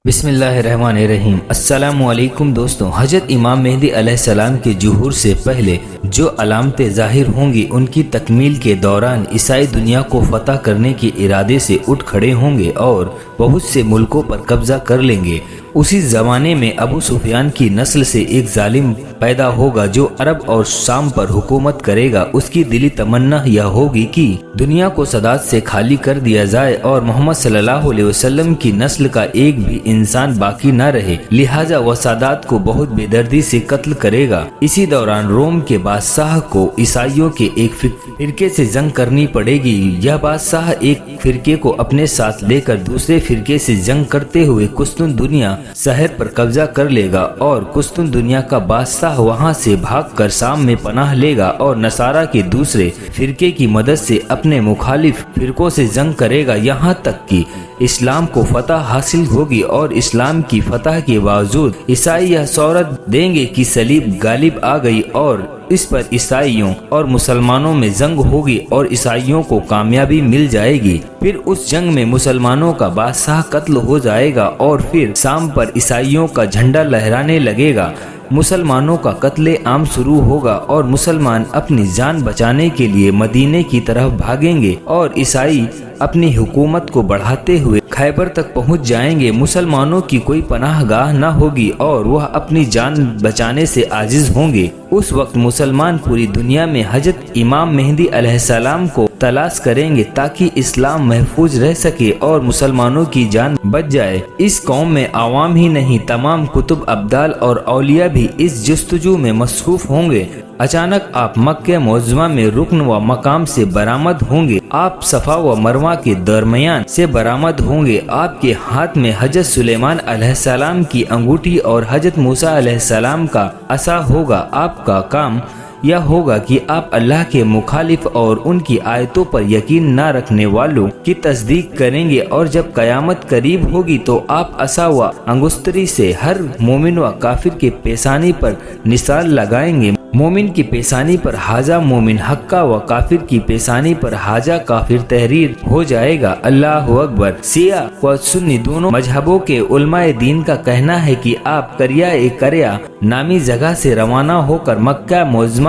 بسم اللہ الرحمن الرحیم۔ السلام علیکم دوستوں، حضرت امام مہدی علیہ السلام کے ظہور سے پہلے جو علامتیں ظاہر ہوں گی ان کی تکمیل کے دوران عیسائی دنیا کو فتح کرنے کے ارادے سے اٹھ کھڑے ہوں گے اور بہت سے ملکوں پر قبضہ کر لیں گے۔ اسی زمانے میں ابو سفیان کی نسل سے ایک ظالم پیدا ہوگا جو عرب اور شام پر حکومت کرے گا۔ اس کی دلی تمنا یہ ہوگی کہ دنیا کو سادات سے خالی کر دیا جائے اور محمد صلی اللہ علیہ وسلم کی نسل کا ایک بھی انسان باقی نہ رہے، لہٰذا وہ سادات کو بہت بے دردی سے قتل کرے گا۔ اسی دوران روم کے بادشاہ کو عیسائیوں کے ایک فرقے سے جنگ کرنی پڑے گی۔ یہ بادشاہ ایک فرقے کو اپنے ساتھ لے کر دوسرے فرقے سے جنگ کرتے ہوئے قسطن دنیا شہر پر قبضہ کر لے گا اور قسطن دنیا کا بادشاہ وہاں سے بھاگ کر شام میں پناہ لے گا اور نصارہ کے دوسرے فرقے کی مدد سے اپنے مخالف فرقوں سے جنگ کرے گا، یہاں تک کہ اسلام کو فتح حاصل ہوگی۔ اور اسلام کی فتح کے باوجود عیسائی یہ شہرت دیں گے کہ صلیب غالب آ گئی اور اس پر عیسائیوں اور مسلمانوں میں جنگ ہوگی اور عیسائیوں کو کامیابی مل جائے گی۔ پھر اس جنگ میں مسلمانوں کا بادشاہ قتل ہو جائے گا اور پھر شام پر عیسائیوں کا جھنڈا لہرانے لگے گا۔ مسلمانوں کا قتل عام شروع ہوگا اور مسلمان اپنی جان بچانے کے لیے مدینے کی طرف بھاگیں گے اور عیسائی اپنی حکومت کو بڑھاتے ہوئے خیبر تک پہنچ جائیں گے۔ مسلمانوں کی کوئی پناہ گاہ نہ ہوگی اور وہ اپنی جان بچانے سے عاجز ہوں گے۔ اس وقت مسلمان پوری دنیا میں حضرت امام مہدی علیہ السلام کو تلاش کریں گے تاکہ اسلام محفوظ رہ سکے اور مسلمانوں کی جان بچ جائے۔ اس قوم میں عوام ہی نہیں، تمام کتب، ابدال اور اولیاء بھی اس جستجو میں مصروف ہوں گے۔ اچانک آپ مکہ معظمہ میں رکن و مقام سے برآمد ہوں گے۔ آپ صفا و مروہ کے درمیان سے برآمد ہوں گے۔ آپ کے ہاتھ میں حضرت سلیمان علیہ السلام کی انگوٹھی اور حضرت موسیٰ علیہ السلام کا عصا ہوگا۔ آپ کا کام یہ ہوگا کہ آپ اللہ کے مخالف اور ان کی آیتوں پر یقین نہ رکھنے والوں کی تصدیق کریں گے، اور جب قیامت قریب ہوگی تو آپ عصا و انگشتری سے ہر مومن و کافر کے پیشانی پر نشان لگائیں گے۔ مومن کی پیشانی پر حاجہ مومن حقہ و کافر کی پیشانی پر حاجہ کافر تحریر ہو جائے گا۔ اللہ اکبر۔ شیعہ و سنی دونوں مذہبوں کے علماء دین کا کہنا ہے کہ آپ کریا نامی جگہ سے روانہ ہو کر مکہ معظمہ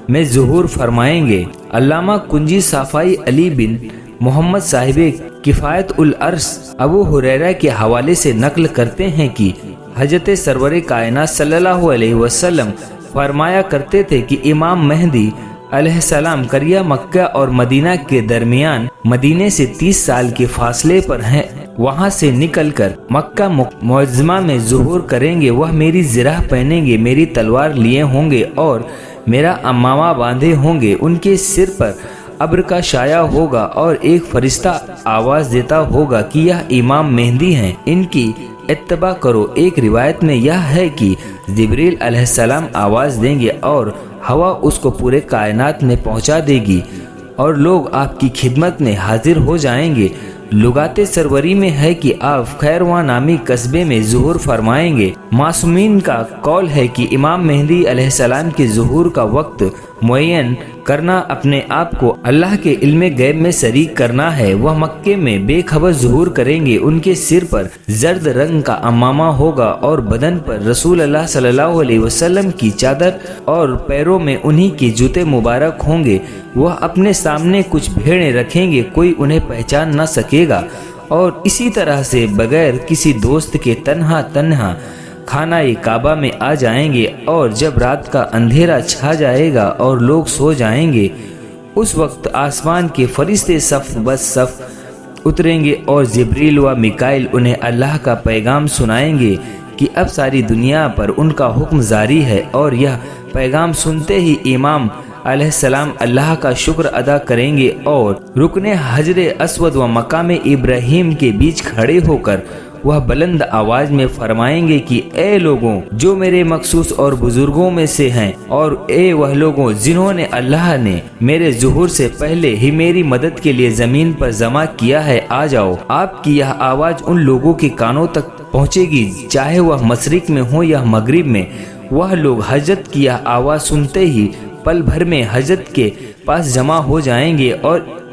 میں ظہور فرمائیں گے۔ علامہ کنجی صفائی علی بن محمد صاحب کفایت العرش ابو ہریرہ کے حوالے سے نقل کرتے ہیں کہ حضرت سرور کائنات صلی اللہ علیہ وسلم فرمایا کرتے تھے کہ امام مہدی علیہ السلام قریہ مکہ اور مدینہ کے درمیان مدینے سے 30 سال کے فاصلے پر ہیں۔ وہاں سے نکل کر مکہ معظمہ میں ظہور کریں گے۔ وہ میری زرہ پہنیں گے، میری تلوار لیے ہوں گے اور میرا امامہ باندھے ہوں گے۔ ان کے سر پر ابر کا سایہ ہوگا اور ایک فرشتہ آواز دیتا ہوگا کہ یہ امام مہدی ہیں، ان کی اتباع کرو۔ ایک روایت میں یہ ہے کہ جبریل علیہ السلام آواز دیں گے اور ہوا اس کو پورے کائنات میں پہنچا دے گی اور لوگ آپ کی خدمت میں حاضر ہو جائیں گے۔ لغات سروری میں ہے کہ آپ خیروان نامی قصبے میں ظہور فرمائیں گے۔ معصومین کا قول ہے کہ امام مہدی علیہ السلام کے ظہور کا وقت معین کرنا اپنے آپ کو اللہ کے علم غیب میں شریک کرنا ہے۔ وہ مکے میں بے خبر ظہور کریں گے۔ ان کے سر پر زرد رنگ کا امامہ ہوگا اور بدن پر رسول اللہ صلی اللہ علیہ وسلم کی چادر اور پیروں میں انہی کے جوتے مبارک ہوں گے۔ وہ اپنے سامنے کچھ بھیڑیں رکھیں گے، کوئی انہیں پہچان نہ سکے گا، اور اسی طرح سے بغیر کسی دوست کے تنہا خانہ کعبہ میں آ جائیں گے۔ اور جب رات کا اندھیرا چھا جائے گا اور لوگ سو جائیں گے، اس وقت آسمان کے فرشتے صف بس صف اتریں گے اور جبریل و میکائیل انہیں اللہ کا پیغام سنائیں گے کہ اب ساری دنیا پر ان کا حکم جاری ہے۔ اور یہ پیغام سنتے ہی امام علیہ السلام اللہ کا شکر ادا کریں گے اور رکن حجر اسود و مقام ابراہیم کے بیچ کھڑے ہو کر وہ بلند آواز میں فرمائیں گے کہ اے لوگوں جو میرے مخصوص اور بزرگوں میں سے ہیں، اور اے وہ لوگوں جنہوں نے اللہ نے میرے ظہور سے پہلے ہی میری مدد کے لیے زمین پر جمع کیا ہے، آ جاؤ۔ آپ کی یہ آواز ان لوگوں کے کانوں تک پہنچے گی چاہے وہ مشرق میں ہو یا مغرب میں۔ وہ لوگ حضرت کی یہ آواز سنتے ہی پل بھر میں حضرت کے پاس جمع ہو جائیں گے اور